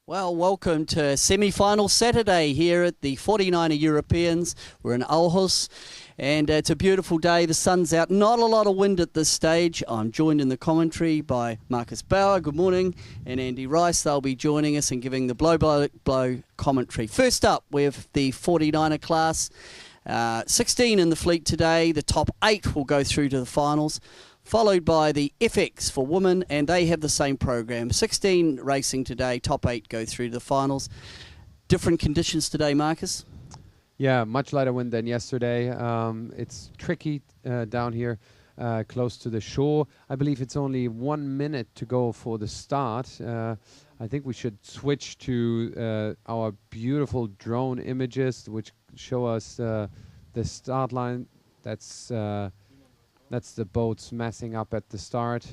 Well, welcome to semi-final Saturday here at the 49er Europeans. We're in Aarhus and it's a beautiful day. The sun's out, not a lot of wind at this stage. I'm joined in the commentary by Marcus Baur, good morning, and Andy Rice. They'll be joining us and giving the blow commentary. First up, we have the 49er class. 16 in the fleet today. The top 8 will go through to the finals, followed by the FX for women, and they have the same program. 16 racing today, top 8 go through to the finals. Different conditions today, Marcus? Yeah, much lighter wind than yesterday. It's tricky down here close to the shore. I believe it's only 1 minute to go for the start. I think we should switch to our beautiful drone images, which show us the start line. That's the boats messing up at the start.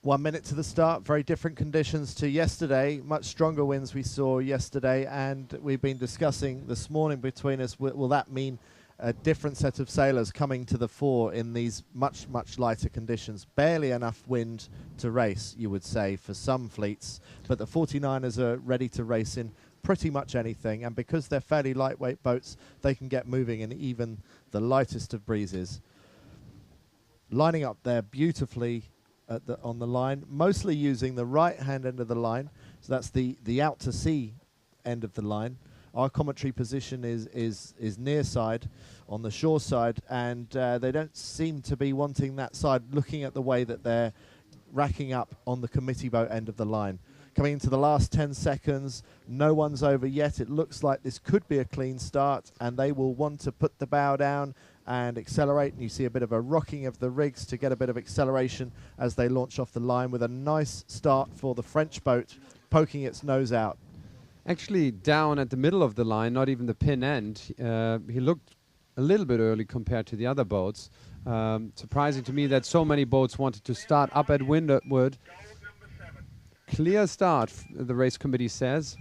1 minute to the start. Very different conditions to yesterday. Much stronger winds we saw yesterday, and we've been discussing this morning between us, will that mean a different set of sailors coming to the fore in these much lighter conditions? Barely enough wind to race, you would say, for some fleets, but the 49ers are ready to race in pretty much anything, and because they're fairly lightweight boats, they can get moving in even the lightest of breezes. Lining up there beautifully on the line, mostly using the right hand end of the line, so that's the out to sea end of the line. Our commentary position is near side, on the shore side, and they don't seem to be wanting that side, looking at the way that they're racking up on the committee boat end of the line. Coming into the last 10 seconds, no one's over yet. It looks like this could be a clean start, and they will want to put the bow down and accelerate, and you see a bit of a rocking of the rigs to get a bit of acceleration as they launch off the line, with a nice start for the French boat poking its nose out. Actually down at the middle of the line, not even the pin end. He looked a little bit early compared to the other boats. Surprising to me that so many boats wanted to start up at windward. Clear start, the race committee says.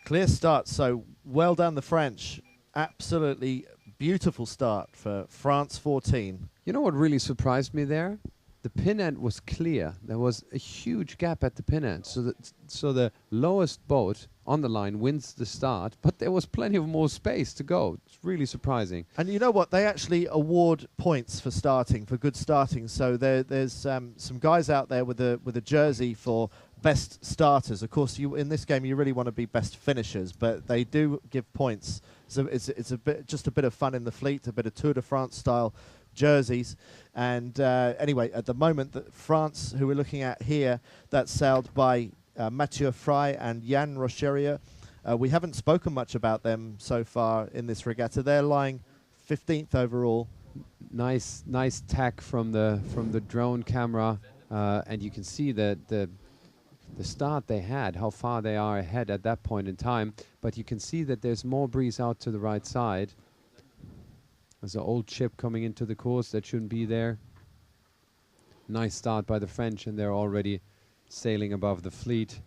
Clear start, so well done the French. Absolutely beautiful start for France 14. You know what really surprised me there? The pin end was clear. There was a huge gap at the pin end. So the lowest boat on the line wins the start, but there was plenty of more space to go. It's really surprising. And you know what? They actually award points for starting, for good starting. So there's some guys out there with a jersey for best starters. Of course, in this game you really want to be best finishers, but they do give points. So it's just a bit of fun in the fleet, a bit of Tour de France style jerseys. And anyway, at the moment, France, who we're looking at here, that's sailed by Mathieu Frey and Yann Rocherier. We haven't spoken much about them so far in this regatta. They're lying 15th overall. Nice tack from the drone camera, and you can see that the start they had, how far they are ahead at that point in time. But you can see that there's more breeze out to the right side. There's an old ship coming into the course that shouldn't be there. Nice start by the French, and they're already sailing above the fleet.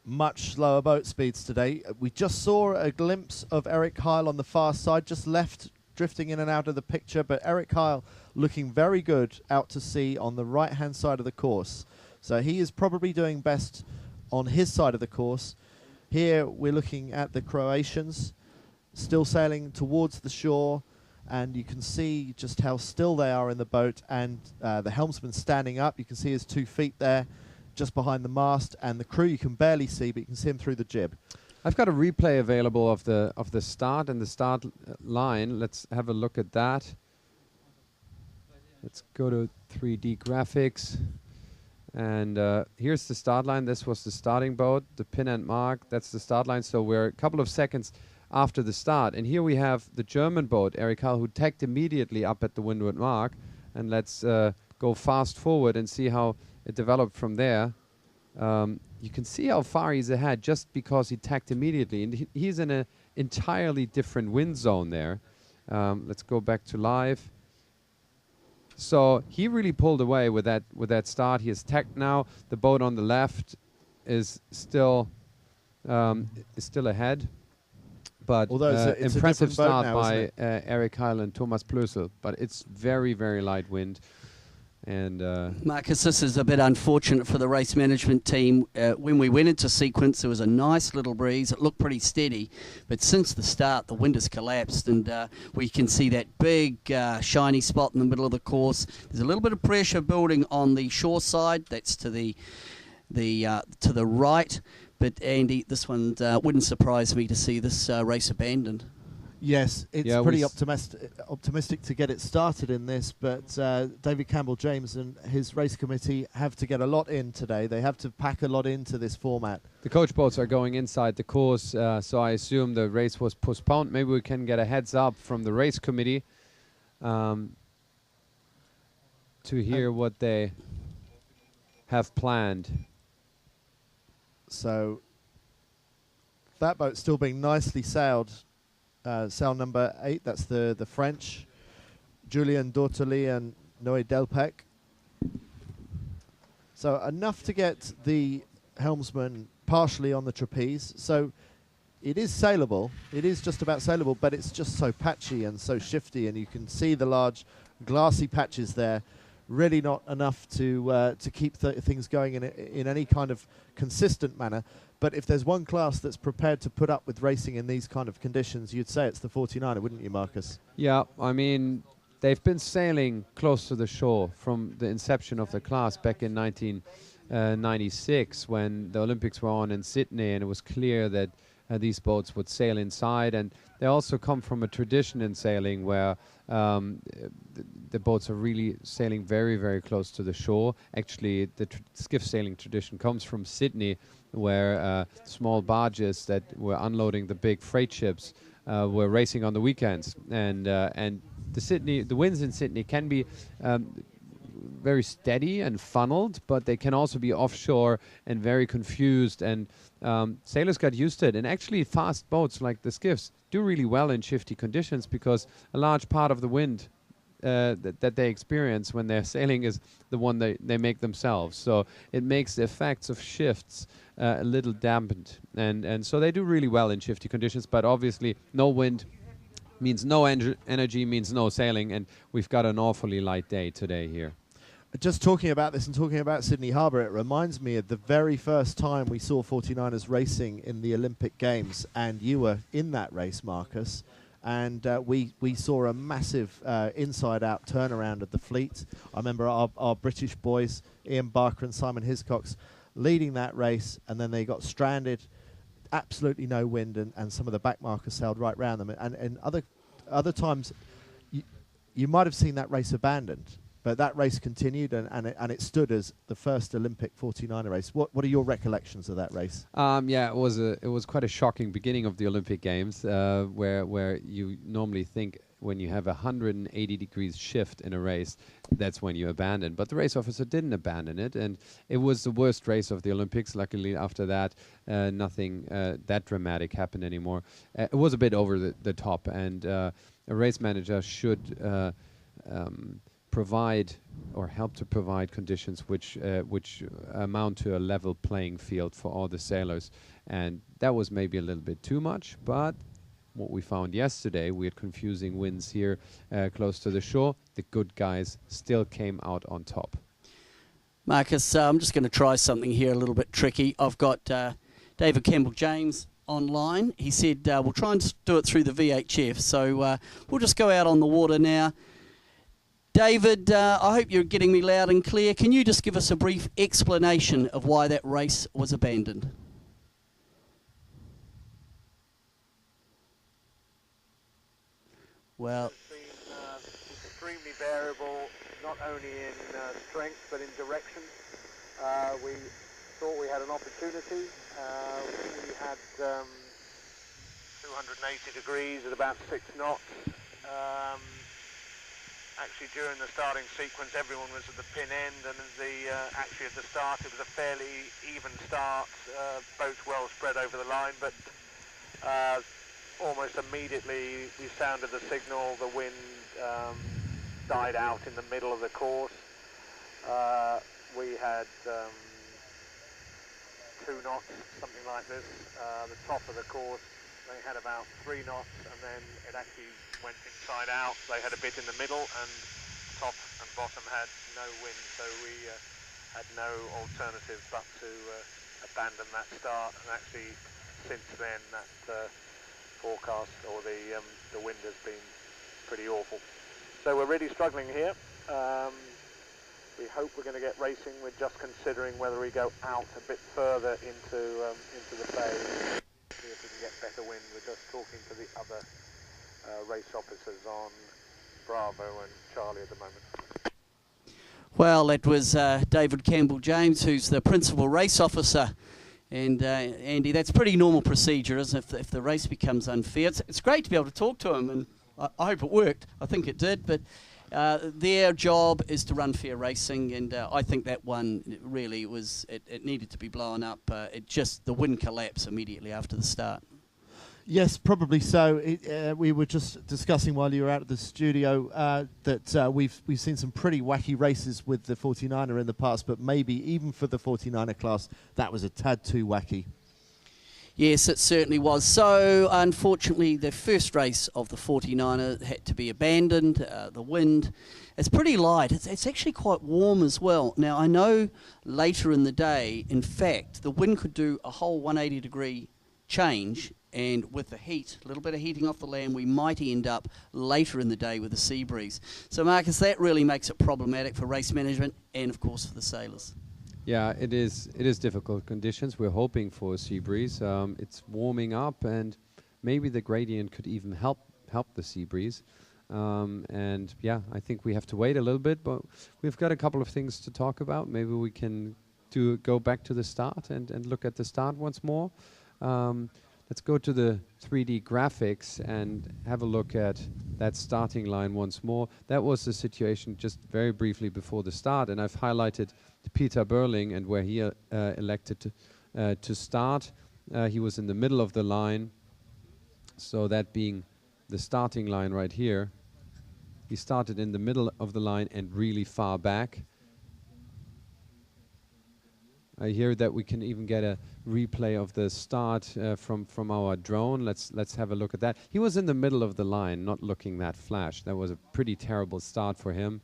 Much slower boat speeds today. We just saw a glimpse of Eric Heil on the far side, just left, drifting in and out of the picture, but Eric Heil looking very good out to sea on the right-hand side of the course. So he is probably doing best on his side of the course. Here we're looking at the Croatians, still sailing towards the shore, and you can see just how still they are in the boat, and the helmsman standing up. You can see his 2 feet there just behind the mast, and the crew you can barely see, but you can see him through the jib. I've got a replay available of the start and the start line. Let's have a look at that. Let's go to 3D graphics. And here's the start line. This was the starting boat, the pin end mark. That's the start line. So we're a couple of seconds after the start. And here we have the German boat, Eric Heil, who tacked immediately up at the windward mark. And let's go fast forward and see how it developed from there. You can see how far he's ahead just because he tacked immediately. And he's in an entirely different wind zone there. Let's go back to live. So he really pulled away with that start. He is tacked now. The boat on the left is still ahead. But it's impressive start now, by Eric Heil and Thomas Plössl. But it's very, very light wind. And Marcus, this is a bit unfortunate for the race management team. When we went into sequence, there was a nice little breeze. It looked pretty steady, but since the start, the wind has collapsed, and we can see that big shiny spot in the middle of the course. There's a little bit of pressure building on the shore side. That's to the right. But Andy, this one wouldn't surprise me to see this race abandoned. Yes, it's pretty optimistic to get it started in this, but David Campbell-James and his race committee have to get a lot in today. They have to pack a lot into this format. the coach boats are going inside the course, so I assume the race was postponed. Maybe we can get a heads up from the race committee to hear what they have planned. So that boat's still being nicely sailed. Sail number 8, that's the French, Julien Dortoli and Noé Delpech. So enough to get the helmsman partially on the trapeze. So it is sailable. It is just about sailable, but it's just so patchy and so shifty, and you can see the large glassy patches there. Really not enough to keep things going in any kind of consistent manner. But if there's one class that's prepared to put up with racing in these kind of conditions, you'd say it's the 49er, wouldn't you, Marcus? Yeah, I mean, they've been sailing close to the shore from the inception of the class back in 1996 when the Olympics were on in Sydney, and it was clear that these boats would sail inside. And they also come from a tradition in sailing where the boats are really sailing very, very close to the shore. Actually, the skiff sailing tradition comes from Sydney, where small barges that were unloading the big freight ships were racing on the weekends. And the winds in Sydney can be very steady and funneled, but they can also be offshore and very confused. And sailors got used to it. And actually, fast boats like the skiffs do really well in shifty conditions, because a large part of the wind that they experience when they're sailing is the one they make themselves. So it makes the effects of shifts a little dampened. And so they do really well in shifty conditions, but obviously no wind means no energy, means no sailing, and we've got an awfully light day today here. Just talking about this and talking about Sydney Harbour, it reminds me of the very first time we saw 49ers racing in the Olympic Games, and you were in that race, Marcus. And we saw a massive inside-out turnaround of the fleet. I remember our British boys, Ian Barker and Simon Hiscox, leading that race, and then they got stranded, absolutely no wind, and some of the backmarkers sailed right round them. And other times, you might have seen that race abandoned, but that race continued, and it stood as the first Olympic 49er race. What are your recollections of that race? Yeah, it was quite a shocking beginning of the Olympic Games, where you normally think when you have 180 degrees shift in a race, that's when you abandon. But the race officer didn't abandon it, and it was the worst race of the Olympics. Luckily, after that, nothing that dramatic happened anymore. It was a bit over the top, and a race manager should provide or help to provide conditions which amount to a level playing field for all the sailors. And that was maybe a little bit too much, but what we found yesterday, we had confusing winds here close to the shore. The good guys still came out on top. Marcus, I'm just going to try something here a little bit tricky. I've got David Campbell-James online. He said we'll try and do it through the VHF, so we'll just go out on the water now. David, I hope you're getting me loud and clear. Can you just give us a brief explanation of why that race was abandoned? Well, it's been extremely variable, not only in strength but in direction. We thought we had an opportunity. We had 280 degrees at about 6 knots. Actually, during the starting sequence, everyone was at the pin end, and actually at the start, it was a fairly even start, boats well spread over the line, but almost immediately we sounded the signal, the wind died out in the middle of the course. We had 2 knots, something like this, the top of the course. They had about 3 knots, and then it actually went inside out. They had a bit in the middle, and top and bottom had no wind, so we had no alternative but to abandon that start, and actually since then that forecast or the wind has been pretty awful. So we're really struggling here. We hope we're going to get racing. We're just considering whether we go out a bit further into the phase, see if we can get better wind. We're just talking to the other race officers on Bravo and Charlie at the moment. Well, that was David Campbell-James, who's the principal race officer. And Andy, that's pretty normal procedure, isn't it? If the race becomes unfair, it's great to be able to talk to him, and I hope it worked. I think it did, but their job is to run fair racing, and I think that one really was, it needed to be blown up. The wind collapsed immediately after the start. Yes, probably so. We were just discussing while you were out of the studio that we've seen some pretty wacky races with the 49er in the past, but maybe even for the 49er class, that was a tad too wacky. Yes, it certainly was. So, unfortunately, the first race of the 49er had to be abandoned. The wind, it's pretty light. It's actually quite warm as well. Now, I know later in the day, in fact, the wind could do a whole 180-degree change, and with the heat, a little bit of heating off the land, we might end up later in the day with a sea breeze. So, Marcus, that really makes it problematic for race management and, of course, for the sailors. Yeah, it is difficult conditions. We're hoping for a sea breeze. It's warming up, and maybe the gradient could even help the sea breeze. And yeah, I think we have to wait a little bit, but we've got a couple of things to talk about. Maybe we can go back to the start and look at the start once more. Let's go to the 3D graphics and have a look at that starting line once more. That was the situation just very briefly before the start, and I've highlighted Peter Burling and where he elected to start. He was in the middle of the line, so that being the starting line right here. He started in the middle of the line and really far back. I hear that we can even get a replay of the start from our drone. Let's have a look at that. He was in the middle of the line, not looking that flash. That was a pretty terrible start for him.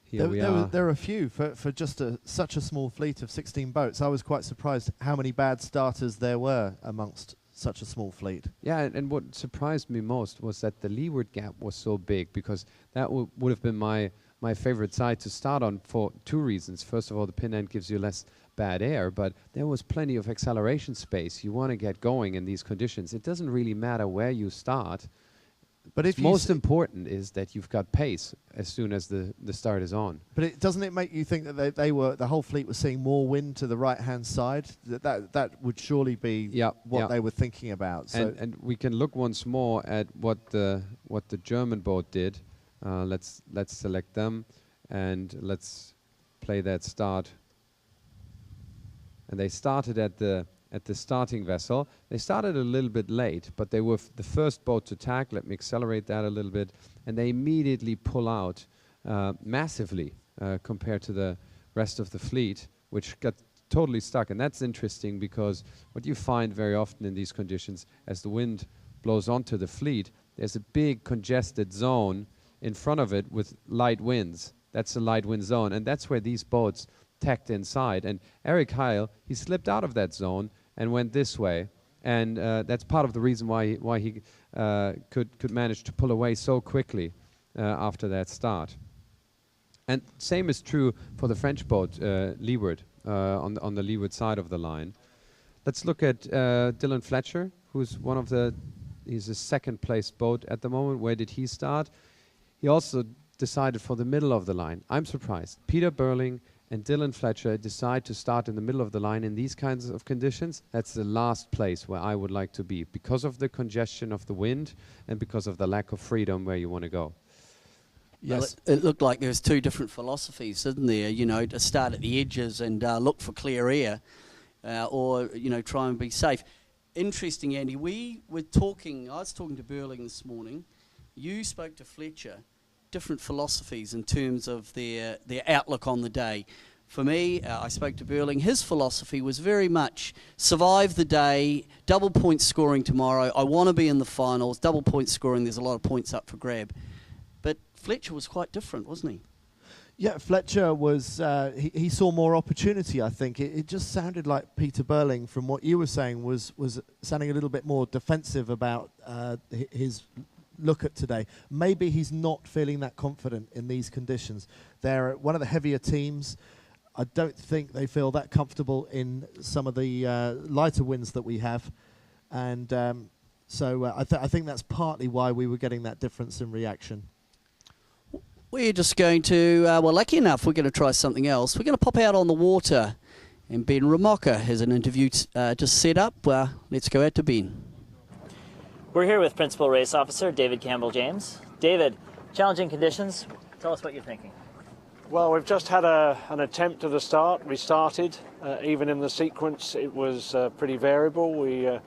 Here we are. There are a few for just such a small fleet of 16 boats. I was quite surprised how many bad starters there were amongst such a small fleet. Yeah, and what surprised me most was that the leeward gap was so big, because that would have been my favorite side to start on for two reasons. First of all, the pin end gives you less bad air, but there was plenty of acceleration space. You want to get going in these conditions. It doesn't really matter where you start. But if most important is that you've got pace as soon as the start is on. But doesn't it make you think that the whole fleet was seeing more wind to the right-hand side? That would surely be what they were thinking about. So and we can look once more at what the German boat did. Let's select them and let's play that start. And they started at the starting vessel. They started a little bit late, but they were the first boat to tack. Let me accelerate that a little bit. And they immediately pull out massively compared to the rest of the fleet, which got totally stuck. And that's interesting, because what you find very often in these conditions, as the wind blows onto the fleet, there's a big congested zone in front of it with light winds. That's the light wind zone, and that's where these boats tacked inside. And Eric Heil, he slipped out of that zone and went this way, and that's part of the reason why he could manage to pull away so quickly after that start. And same is true for the French boat leeward, on the leeward side of the line. Let's look at Dylan Fletcher, who's he's a second place boat at the moment. Where did he start? He also decided for the middle of the line. I'm surprised. Peter Burling and Dylan Fletcher decide to start in the middle of the line in these kinds of conditions. That's the last place where I would like to be, because of the congestion of the wind and because of the lack of freedom where you want to go. Yes. Well, it looked like there's two different philosophies, didn't there? You know, to start at the edges and look for clear air, or, you know, try and be safe. Interesting, Andy. I was talking to Burling this morning. You spoke to Fletcher. Different philosophies in terms of their outlook on the day. For me, I spoke to Burling. His philosophy was very much survive the day, double point scoring tomorrow. I want to be in the finals, double point scoring. There's a lot of points up for grab. But Fletcher was quite different, wasn't he? Yeah, Fletcher was, he saw more opportunity, I think. It just sounded like Peter Burling, from what you were saying, was sounding a little bit more defensive about his look at today. Maybe he's not feeling that confident in these conditions. They're one of the heavier teams. I don't think they feel that comfortable in some of the lighter winds that we have. And so I think that's partly why we were getting that difference in reaction. We're just going to, well, lucky enough, we're going to try something else. We're going to pop out on the water, and Ben Ramoka has an interview just set up. Let's go out to Ben. We're here with Principal Race Officer David Campbell-James. David, challenging conditions. Tell us what you're thinking. Well, we've just had an attempt at the start. We started, even in the sequence, it was pretty variable.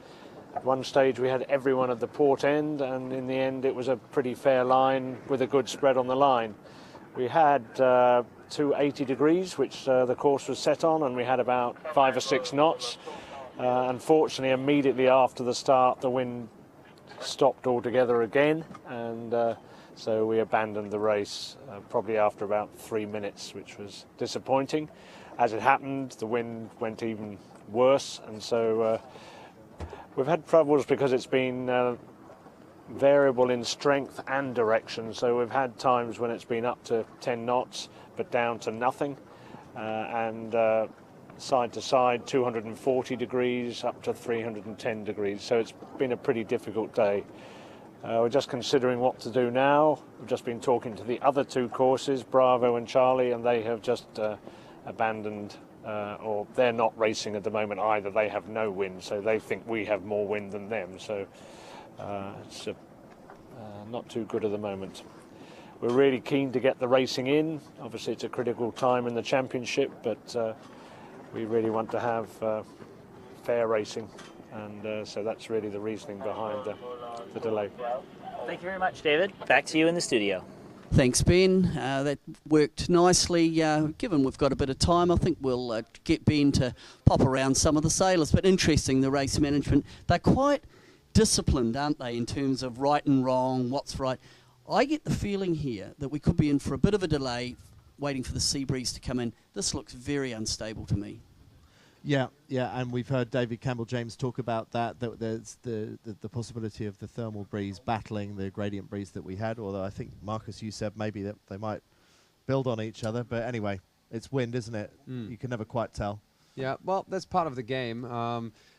At one stage we had everyone at the port end, and in the end it was a pretty fair line with a good spread on the line. We had 280 degrees, which the course was set on, and we had about 5 or 6 knots. Unfortunately, immediately after the start, the wind stopped altogether again, and so we abandoned the race probably after about 3 minutes, which was disappointing. As it happened, the wind went even worse, and so we've had troubles because it's been variable in strength and direction. So we've had times when it's been up to 10 knots, but down to nothing, and side to side 240 degrees up to 310 degrees. So it's been a pretty difficult day. We're just considering what to do now. We've just been talking to the other 2 courses, Bravo and Charlie, and they have just abandoned, or they're not racing at the moment either. They have no wind, so they think we have more wind than them. So it's not too good at the moment. We're really keen to get the racing in. Obviously, it's a critical time in the championship, but we really want to have fair racing, and so that's really the reasoning behind the delay. Thank you very much, David. Back to you in the studio. Thanks, Ben. That worked nicely. Given we've got a bit of time, I think we'll get Ben to pop around some of the sailors. But interesting, the race management. They're quite disciplined, aren't they, in terms of right and wrong, what's right. I get the feeling here that we could be in for a bit of a delay, waiting for the sea breeze to come in. This looks very unstable to me. Yeah, and we've heard David Campbell-James talk about that there's the possibility of the thermal breeze battling the gradient breeze that we had, although I think, Marcus, you said maybe that they might build on each other, but anyway, it's wind, isn't it? You can never quite tell. Yeah, well, that's part of the game.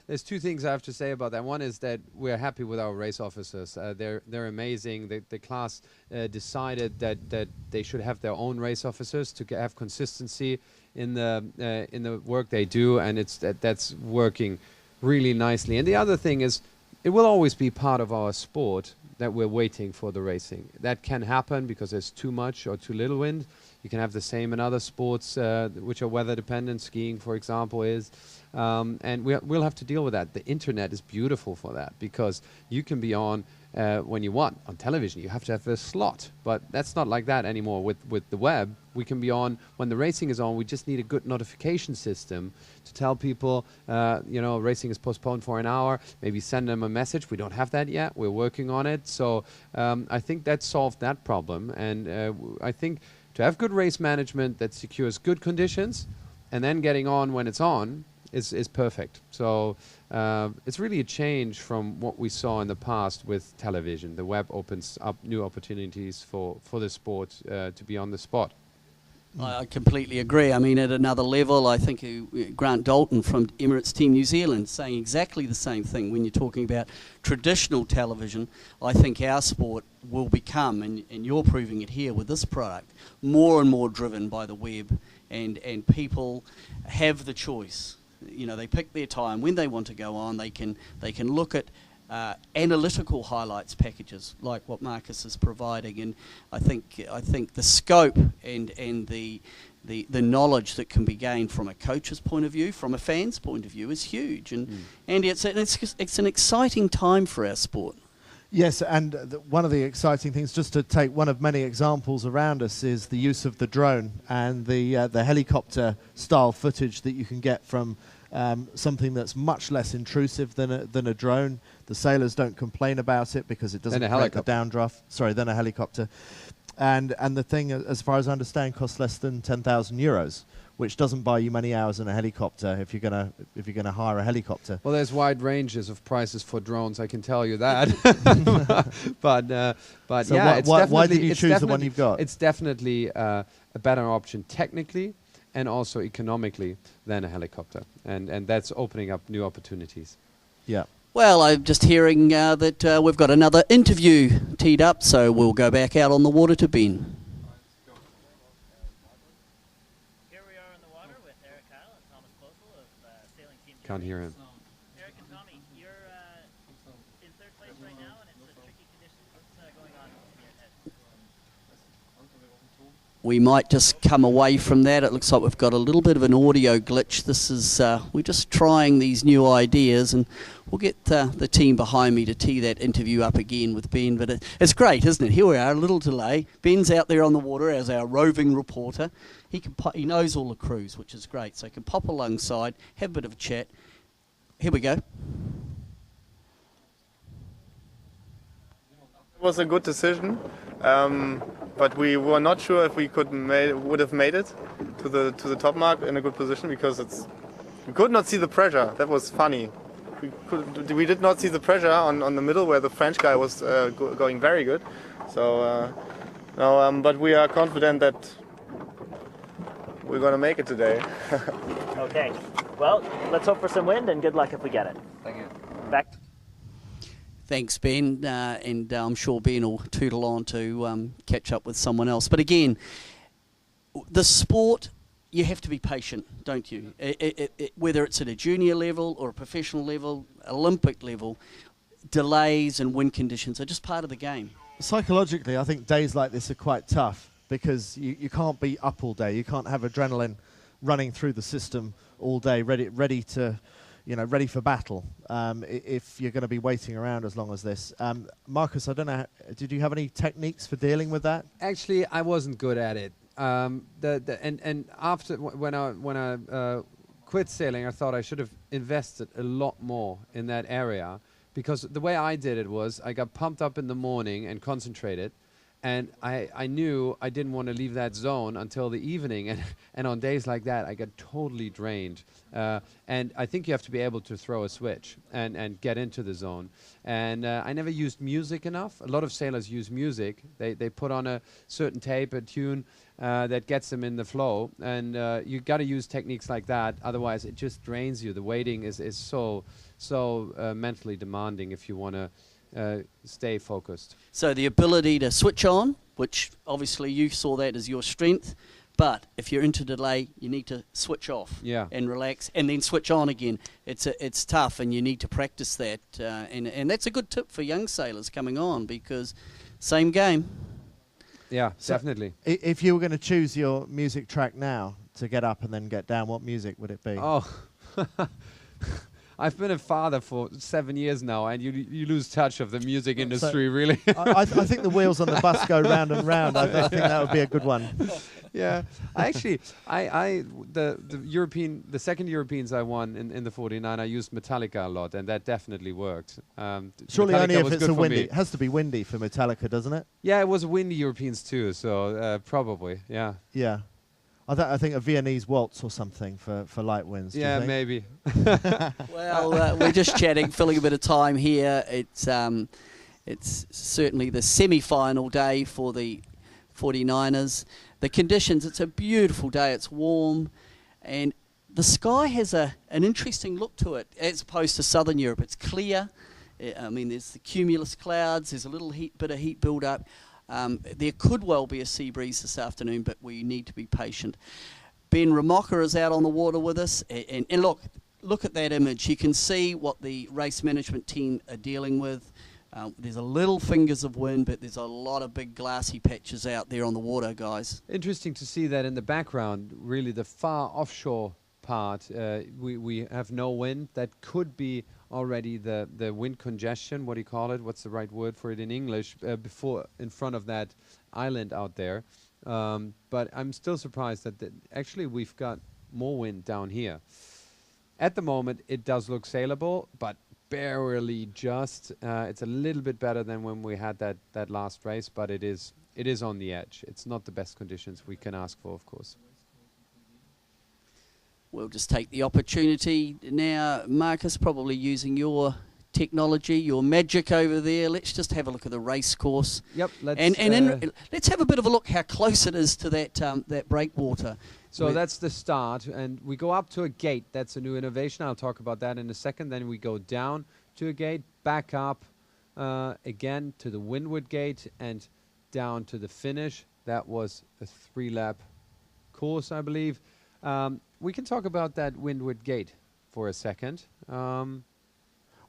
There's 2 things I have to say about that. One is that we're happy with our race officers. They're amazing. The class decided that they should have their own race officers to have consistency in the work they do, and that's working really nicely. And the other thing is, it will always be part of our sport that we're waiting for the racing. That can happen because there's too much or too little wind. You can have the same in other sports which are weather dependent. Skiing, for example, is. And we'll have to deal with that. The internet is beautiful for that, because you can be on when you want. On television, you have to have a slot, but that's not like that anymore. With the web, we can be on when the racing is on. We just need a good notification system to tell people, racing is postponed for an hour. Maybe send them a message. We don't have that yet. We're working on it. So I think that solved that problem. And I think to have good race management that secures good conditions, and then getting on when it's on, is perfect. So it's really a change from what we saw in the past with television. The web opens up new opportunities for the sport to be on the spot. I completely agree. I mean, at another level, I think Grant Dalton from Emirates Team New Zealand saying exactly the same thing. When you're talking about traditional television, I think our sport will become, and you're proving it here with this product, more and more driven by the web, and people have the choice. You know, they pick their time when they want to go on. They can look at analytical highlights packages like what Marcus is providing, and I think the scope and the knowledge that can be gained from a coach's point of view, from a fan's point of view, is huge, and it's an exciting time for our sport. Yes, and one of the exciting things, just to take one of many examples around us, is the use of the drone and the helicopter style footage that you can get from something that's much less intrusive than a drone. The sailors don't complain about it because it doesn't create the downdraft. Sorry, than a helicopter. And the thing, as far as I understand, costs less than 10,000 euros, which doesn't buy you many hours in a helicopter if you're gonna hire a helicopter. Well, there's wide ranges of prices for drones, I can tell you that. but So yeah, why did you choose the one you've got? It's definitely a better option technically and also economically than a helicopter, and that's opening up new opportunities. Yeah. Well, I'm just hearing that we've got another interview teed up, so we'll go back out on the water to Ben. Here we are in the water with Eric Kyle and Thomas Closel of Sailing Team Can't hear him. Eric and Tommy, you're in third place right now, and it's a tricky condition. What's going on in your head? We might just come away from that. It looks like we've got a little bit of an audio glitch. This is we're just trying these new ideas, and we'll get the team behind me to tee that interview up again with Ben. But it's great, isn't it? Here we are, a little delay. Ben's out there on the water as our roving reporter. He knows all the crews, which is great. So he can pop alongside, have a bit of a chat. Here we go. It was a good decision, but we were not sure if we would have made it to the top mark in a good position, because we could not see the pressure. That was funny. We did not see the pressure on the middle where the French guy was going very good. So no, but we are confident that we're going to make it today. Okay. Well, let's hope for some wind, and good luck if we get it. Thank you. Back. Thanks, Ben, and I'm sure Ben will tootle on to catch up with someone else. But again, the sport, you have to be patient, don't you? Whether it's at a junior level or a professional level, Olympic level, delays and wind conditions are just part of the game. Psychologically, I think days like this are quite tough, because you can't be up all day. You can't have adrenaline running through the system all day, ready for battle, if you're going to be waiting around as long as this. Marcus, I don't know, did you have any techniques for dealing with that? Actually, I wasn't good at it. And after when I quit sailing, I thought I should have invested a lot more in that area, because the way I did it was I got pumped up in the morning and concentrated. And I knew I didn't want to leave that zone until the evening. And on days like that, I get totally drained. And I think you have to be able to throw a switch and get into the zone. And I never used music enough. A lot of sailors use music. They put on a certain tape, a tune that gets them in the flow. And you got to use techniques like that. Otherwise, it just drains you. The waiting is so mentally demanding if you want to stay focused. So the ability to switch on, which obviously you saw that as your strength, but if you're into delay, you need to switch off and relax, and then switch on again. It's tough, and you need to practice that, and that's a good tip for young sailors coming on, because same game. Yeah, So definitely. If you were going to choose your music track now to get up and then get down, what music would it be? Oh, I've been a father for 7 years now, and you lose touch of the music industry, really. I think the wheels on the bus go round and round. I think that would be a good one. Yeah, the second Europeans I won in the 49, I used Metallica a lot, and that definitely worked. Surely Metallica only if was it's good a for windy. me. It has to be windy for Metallica, doesn't it? Yeah, it was windy Europeans too, so probably, yeah. Yeah. I think a Viennese waltz or something for light winds. Yeah, do you think? maybe. Well, we're just chatting, filling a bit of time here. It's certainly the semi-final day for the 49ers. The conditions, it's a beautiful day. It's warm, and the sky has an interesting look to it as opposed to southern Europe. It's clear. I mean, there's the cumulus clouds. There's a little bit of heat build up. There could well be a sea breeze this afternoon, but we need to be patient. Ben Ramoka is out on the water with us, and look at that image. You can see what the race management team are dealing with. There's a little fingers of wind, but there's a lot of big glassy patches out there on the water, guys. Interesting to see that in the background, really the far offshore part, we have no wind. That could be already the wind congestion, what do you call it? What's the right word for it in English? Before, in front of that island out there. But I'm still surprised that actually we've got more wind down here. At the moment, it does look sailable, but barely just. It's a little bit better than when we had that last race, but it is it is on the edge. It's not the best conditions we can ask for, of course. We'll just take the opportunity now, Marcus, probably using your technology, your magic over there. Let's just have a look at the race course. Yep. Let's have a bit of a look how close it is to that breakwater. So that's the start, and we go up to a gate. That's a new innovation. I'll talk about that in a second. Then we go down to a gate, back up again to the windward gate, and down to the finish. That was a 3-lap course, I believe. We can talk about that windward gate for a second.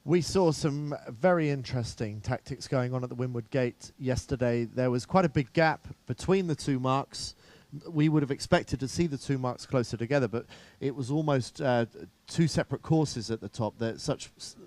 We saw some very interesting tactics going on at the windward gate yesterday. There was quite a big gap between the two marks. We would have expected to see the two marks closer together, but it was almost two separate courses at the top.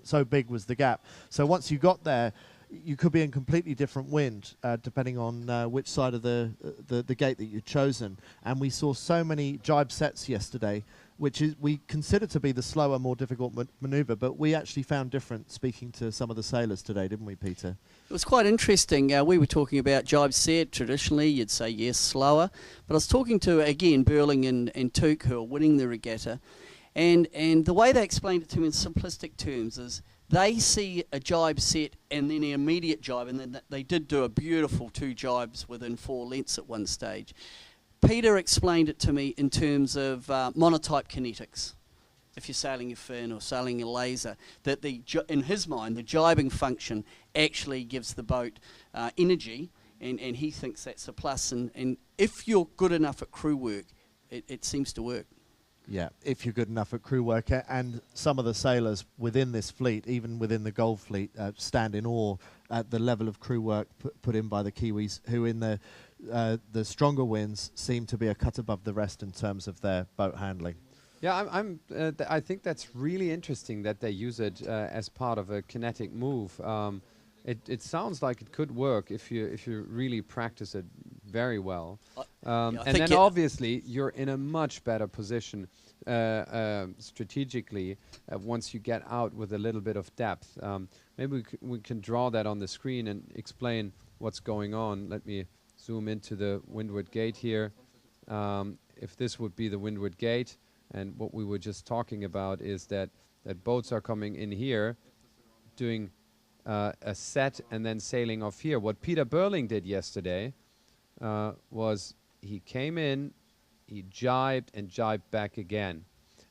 So big was the gap. So once you got there, you could be in completely different wind, depending on which side of the gate that you'd chosen. And we saw so many jibe sets yesterday, which is we consider to be the slower, more difficult maneuver, but we actually found different speaking to some of the sailors today, didn't we, Peter? It was quite interesting. We were talking about jibe set. Traditionally, you'd say, yes, slower. But I was talking to, again, Burling and Tuke, who are winning the regatta, and the way they explained it to me in simplistic terms is they see a jibe set and then an immediate jibe, and then they did do a beautiful 2 jibes within 4 lengths at one stage. Peter explained it to me in terms of monotype kinetics. If you're sailing a fin or sailing a laser, that in his mind, the jibing function actually gives the boat energy, and he thinks that's a plus. And if you're good enough at crew work, it seems to work. Yeah, if you're good enough at crew work. And some of the sailors within this fleet, even within the Gold Fleet, stand in awe at the level of crew work put in by the Kiwis, who in the stronger winds seem to be a cut above the rest in terms of their boat handling. Yeah, I think that's really interesting that they use it as part of a kinetic move. It sounds like it could work if you really practice it very well. And then obviously you're in a much better position strategically once you get out with a little bit of depth. Maybe we can draw that on the screen and explain what's going on. Let me zoom into the windward gate here. If this would be the windward gate, and what we were just talking about is that boats are coming in here, doing a set and then sailing off here. What Peter Burling did yesterday was he came in, he jibed and jibed back again.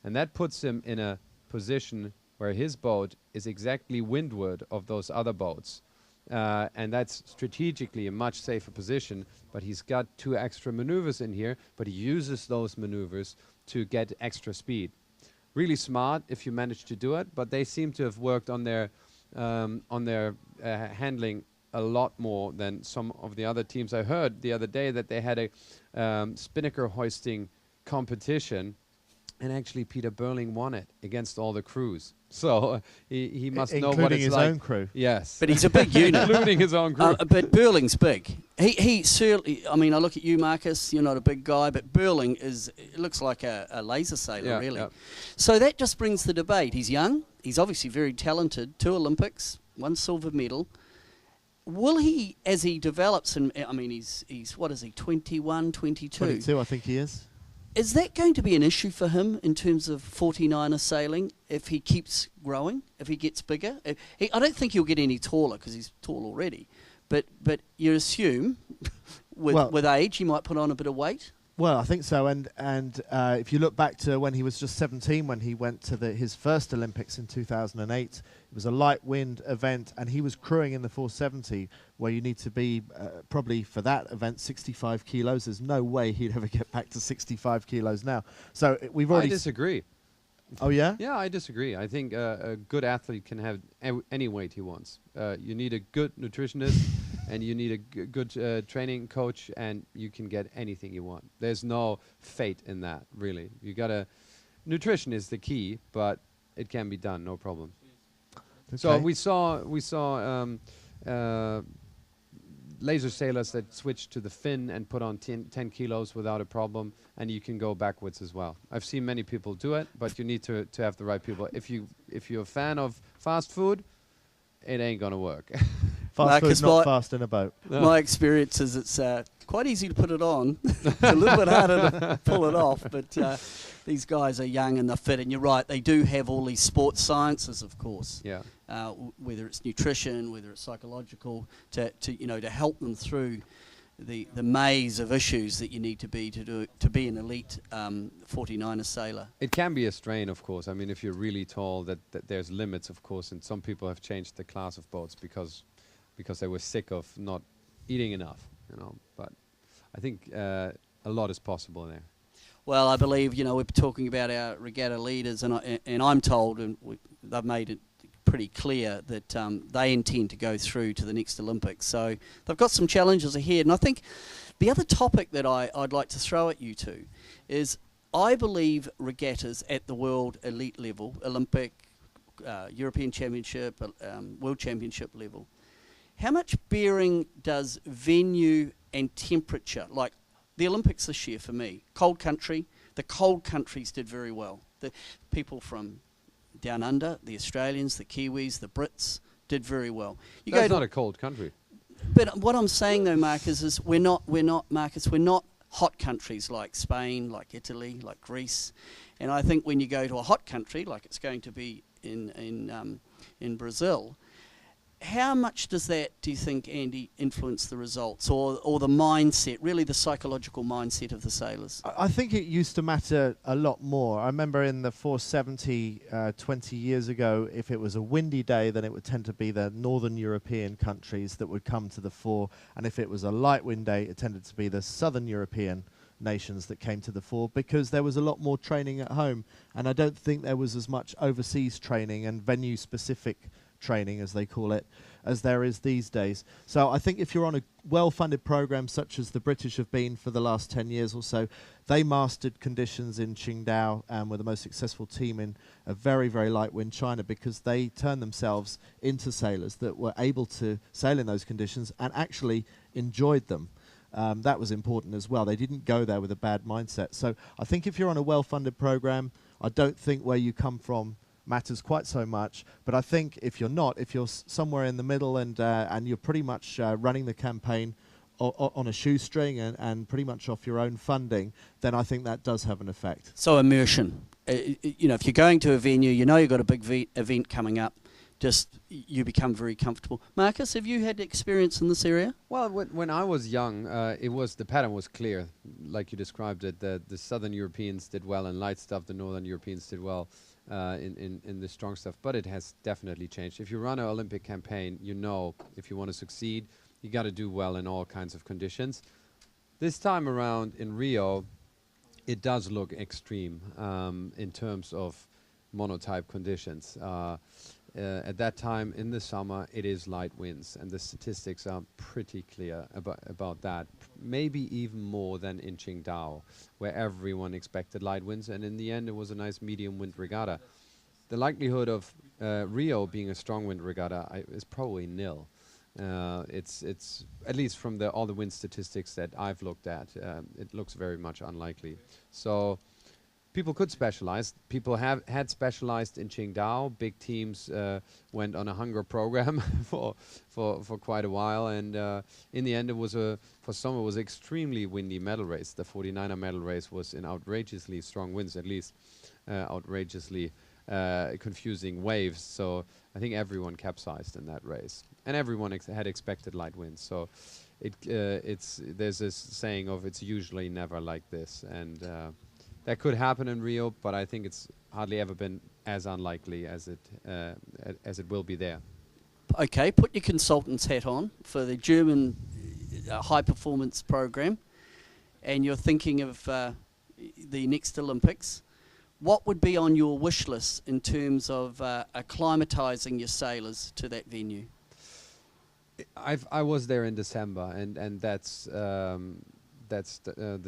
And that puts him in a position where his boat is exactly windward of those other boats. And that's strategically a much safer position, but he's got 2 extra maneuvers in here, but he uses those maneuvers to get extra speed. Really smart if you manage to do it, but they seem to have worked on their handling a lot more than some of the other teams. I heard the other day that they had a spinnaker hoisting competition, and actually Peter Burling won it against all the crews. So he must know what it's like. Including his own crew. Yes. But he's a big unit. Including his own crew. But Burling's big. He certainly, I mean, I look at you, Marcus, you're not a big guy, but Burling it looks like a laser sailor, really. Yeah. So that just brings the debate. He's young. He's obviously very talented. 2 Olympics, 1 silver medal. Will he, as he develops, and I mean, he's what is he, 21, 22? 22, I think he is. Is that going to be an issue for him in terms of 49er sailing if he keeps growing, if he gets bigger? I don't think he'll get any taller because he's tall already. But you assume with age he might put on a bit of weight? Well, I think so. And if you look back to when he was just 17, when he went to his first Olympics in 2008, it was a light wind event, and he was crewing in the 470, where you need to be probably for that event 65 kilos. There's no way he'd ever get back to 65 kilos now. So we've already. I disagree. Oh yeah? Yeah, I disagree. I think a good athlete can have any weight he wants. You need a good nutritionist, and you need a good training coach, and you can get anything you want. There's no fate in that, really. Nutrition is the key, but it can be done, no problem. Okay. So we saw laser sailors that switched to the fin and put on 10 kilos without a problem, and you can go backwards as well. I've seen many people do it, but you need to have the right people. If you're a fan of fast food, it ain't gonna work. Fast Marcus food's not Baur, fast in a boat. my experience is it's quite easy to put it on. It's a little bit harder to pull it off, but these guys are young and they're fit. And you're right, they do have all these sports sciences, of course. Yeah. Whether it's nutrition, whether it's psychological, to help them through the maze of issues that you need to be an elite 49er sailor. It can be a strain, of course. I mean, if you're really tall, that there's limits, of course. And some people have changed the class of boats because they were sick of not eating enough, But I think a lot is possible there. Well, I believe we're talking about our regatta leaders, and I'm told, and they've made it pretty clear that they intend to go through to the next Olympics. So they've got some challenges ahead. And I think the other topic that I'd like to throw at you two is I believe regattas at the world elite level, Olympic, European Championship, World Championship level, how much bearing does venue and temperature, like the Olympics this year for me, cold country, the cold countries did very well. The people from down under, the Australians, the Kiwis, the Brits did very well. That's not a cold country. But what I'm saying though, Marcus, is we're not hot countries like Spain, like Italy, like Greece. And I think when you go to a hot country, like it's going to be in Brazil, how much does that, do you think, Andy, influence the results or the mindset, really the psychological mindset of the sailors? I think it used to matter a lot more. I remember in the 470 20 years ago, if it was a windy day, then it would tend to be the northern European countries that would come to the fore. And if it was a light wind day, it tended to be the southern European nations that came to the fore because there was a lot more training at home. And I don't think there was as much overseas training and venue-specific training, as they call it, as there is these days. So I think if you're on a well-funded program such as the British have been for the last 10 years or so, they mastered conditions in Qingdao and were the most successful team in a very, very light wind China because they turned themselves into sailors that were able to sail in those conditions and actually enjoyed them. That was important as well. They didn't go there with a bad mindset. So I think if you're on a well-funded program, I don't think where you come from matters quite so much, but I think if you're not, if you're somewhere in the middle and you're pretty much running the campaign on a shoestring and pretty much off your own funding, then I think that does have an effect. So immersion, if you're going to a venue, you've got a big event coming up, just you become very comfortable. Marcus, have you had experience in this area? Well, when I was young, the pattern was clear, like you described it. The Southern Europeans did well in light stuff, the Northern Europeans did well in the strong stuff, but it has definitely changed. If you run an Olympic campaign, if you want to succeed, you got to do well in all kinds of conditions. This time around in Rio, it does look extreme in terms of monotype conditions. At that time in the summer, it is light winds, and the statistics are pretty clear about that. Maybe even more than in Qingdao, where everyone expected light winds, and in the end, it was a nice medium wind regatta. The likelihood of Rio being a strong wind regatta is probably nil. It's at least from all the wind statistics that I've looked at, it looks very much unlikely. So people could specialize. People had specialized in Qingdao. Big teams went on a hunger program for quite a while, and in the end, for some it was extremely windy medal race. The 49er medal race was in outrageously strong winds, at least outrageously confusing waves. So I think everyone capsized in that race, and everyone had expected light winds. So there's this saying of it's usually never like this, and that could happen in Rio, but I think it's hardly ever been as unlikely as it will be there. Okay, put your consultant's hat on for the German high performance program, and you're thinking of the next Olympics. What would be on your wish list in terms of acclimatizing your sailors to that venue? I was there in December, and that's the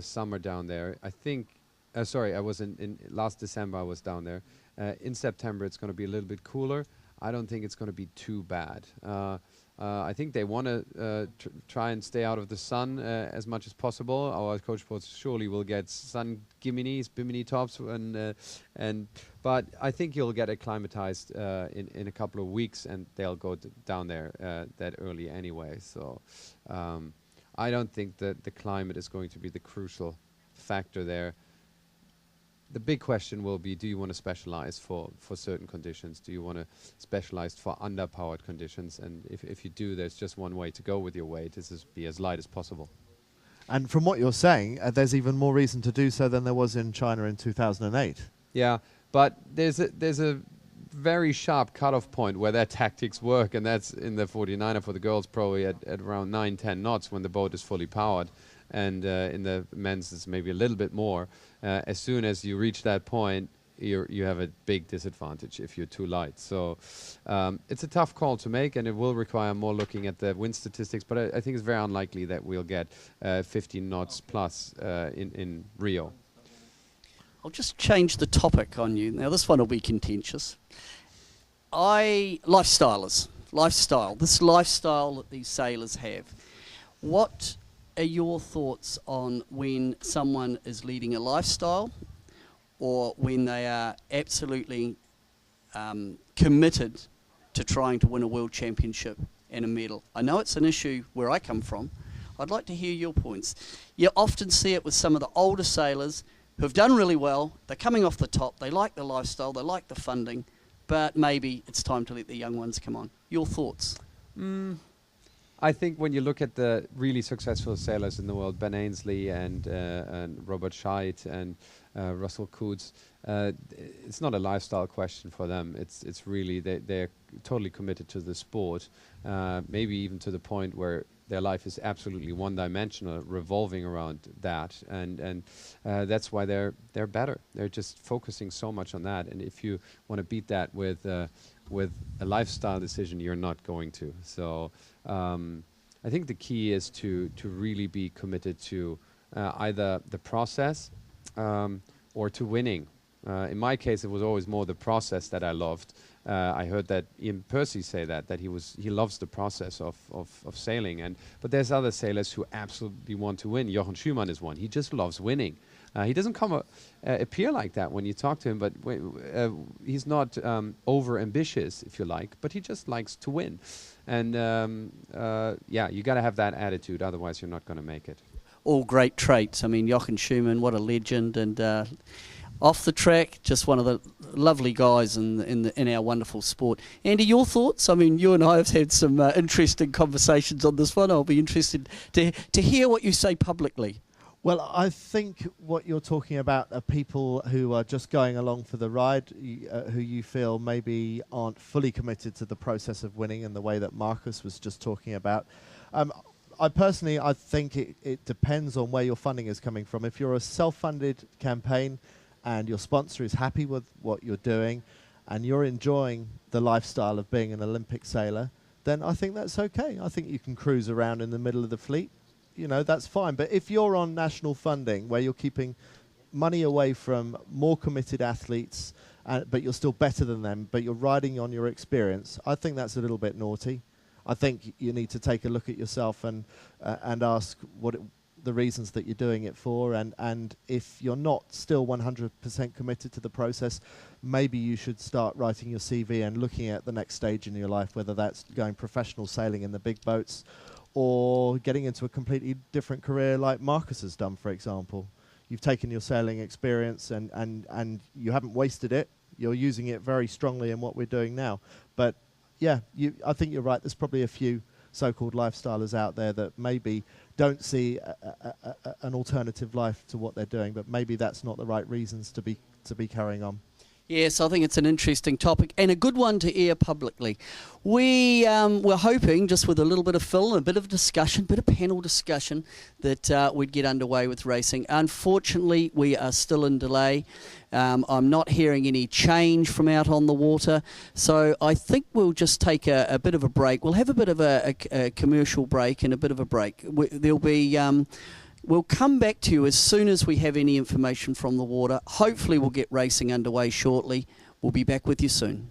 summer down there. I think. I was in last December. I was down there. In September, it's going to be a little bit cooler. I don't think it's going to be too bad. I think they want to try and stay out of the sun as much as possible. Our coach boards surely will get sun giminis, bimini tops, but I think you'll get acclimatized in a couple of weeks, and they'll go down there that early anyway. So I don't think that the climate is going to be the crucial factor there. The big question will be, do you want to specialize for certain conditions? Do you want to specialize for underpowered conditions? And if you do, there's just one way to go with your weight, is to be as light as possible. And from what you're saying, there's even more reason to do so than there was in China in 2008. Yeah, but there's a very sharp cutoff point where their tactics work, and that's in the 49er for the girls, probably at around 9-10 knots when the boat is fully powered. And in the men's, it's maybe a little bit more. As soon as you reach that point, you have a big disadvantage if you're too light. So it's a tough call to make, and it will require more looking at the wind statistics. But I think it's very unlikely that we'll get 15 knots plus in Rio. I'll just change the topic on you. Now, this one will be contentious. Lifestyle, this lifestyle that these sailors have. What are your thoughts on when someone is leading a lifestyle, or when they are absolutely committed to trying to win a world championship and a medal? I know it's an issue where I come from. I'd like to hear your points. You often see it with some of the older sailors who've done really well. They're coming off the top. They like the lifestyle. They like the funding. But maybe it's time to let the young ones come on. Your thoughts? I think when you look at the really successful sailors in the world, Ben Ainslie and Robert Scheidt and Russell Coutts, it's not a lifestyle question for them. It's really they're totally committed to the sport, maybe even to the point where their life is absolutely one-dimensional, revolving around that, and that's why they're better. They're just focusing so much on that, and if you want to beat that with a lifestyle decision, you're not going to. So I think the key is to really be committed to either the process or to winning. In my case, it was always more the process that I loved. I heard that Ian Percy say that he loves the process of sailing. But there's other sailors who absolutely want to win. Jochen Schumann is one. He just loves winning. He doesn't appear like that when you talk to him, but he's not over ambitious, if you like, but he just likes to win. And yeah, you got to have that attitude, otherwise you're not going to make it. All great traits. I mean, Jochen Schumann, what a legend, and off the track, just one of the lovely guys in our wonderful sport. Andy, your thoughts? I mean, you and I have had some interesting conversations on this one. I'll be interested to hear what you say publicly. Well, I think what you're talking about are people who are just going along for the ride, who you feel maybe aren't fully committed to the process of winning in the way that Marcus was just talking about. I think it depends on where your funding is coming from. If you're a self-funded campaign and your sponsor is happy with what you're doing and you're enjoying the lifestyle of being an Olympic sailor, then I think that's okay. I think you can cruise around in the middle of the fleet. You know, that's fine. But if you're on national funding where you're keeping money away from more committed athletes, but you're still better than them, but you're riding on your experience, I think that's a little bit naughty. I think you need to take a look at yourself and ask the reasons that you're doing it for, and if you're not still 100% committed to the process, maybe you should start writing your CV and looking at the next stage in your life, whether that's going professional sailing in the big boats or getting into a completely different career like Marcus has done, for example. You've taken your sailing experience and you haven't wasted it. You're using it very strongly in what we're doing now. But yeah, I think you're right. There's probably a few so-called lifestylers out there that maybe don't see an alternative life to what they're doing, but maybe that's not the right reasons to be carrying on. Yes, I think it's an interesting topic and a good one to air publicly. We're hoping, just with a little bit of fill and a bit of discussion, a bit of panel discussion, that we'd get underway with racing. Unfortunately, we are still in delay. I'm not hearing any change from out on the water, so I think we'll just take a bit of a break. We'll have a bit of a commercial break and a bit of a break. There'll be... We'll come back to you as soon as we have any information from the water. Hopefully we'll get racing underway shortly. We'll be back with you soon.